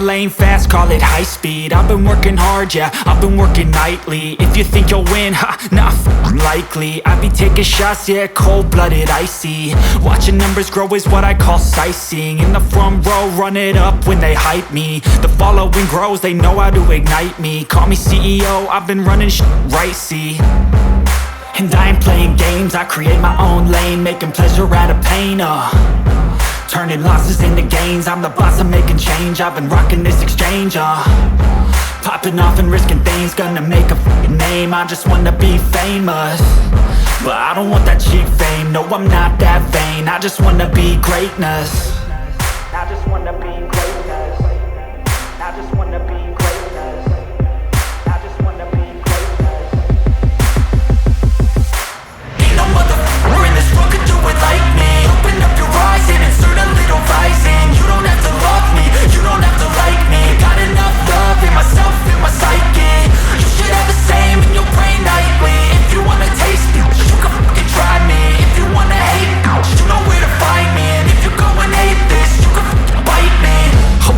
lane fast, call it high speed. I've been working hard, yeah, I've been working nightly. If you think you'll win, ha, not likely. I be taking shots, yeah, cold-blooded, icy. Watching numbers grow is what I call sightseeing. In the front row, run it up when they hype me. The following grows, they know how to ignite me. Call me CEO, I've been running right, see. And I ain't playing games, I create my own lane, making pleasure out of pain, turning losses into gains. I'm the boss, I'm making change. I've been rocking this exchange, popping off and risking things. Gonna make a f***ing name. I just wanna be famous, but I don't want that cheap fame. No, I'm not that vain. I just wanna be greatness. I just wanna be greatness. I just wanna be greatness. I just wanna be greatness. Ain't no motherfucker in this world could do it like me. Open up your eyes and insert a little rising. You don't have to love me, you don't have to like me. Got enough love in myself, in my psyche. You should have the same in your brain nightly. If you wanna taste me, you can fucking try me. If you wanna hate me, you know where to find me. And if you go and hate this, you can fucking bite me.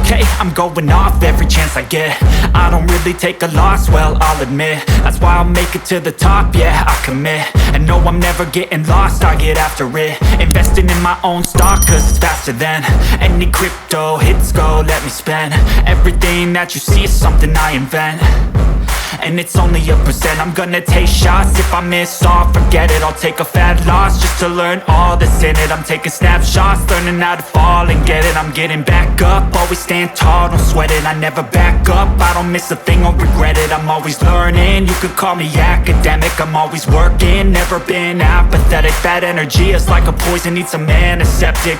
Okay, I'm going off every chance I get. I don't really take a loss, well, I'll admit. That's why I'll make it to the top, yeah, I commit. And no, I'm never getting lost, I get after it. Investing in my own stock, cause it's faster than any crypto hits go, let me spend. Everything that you see is something I invent, and it's only a percent. I'm gonna take shots, if I miss all, forget it. I'll take a fat loss just to learn all that's in it. I'm taking snapshots, learning how to fall and get it. I'm getting back up, always stand tall, don't sweat it. I never back up, I don't miss a thing or regret it. I'm always learning, you could call me academic. I'm always working, never been apathetic. That energy is like a poison, needs some antiseptic.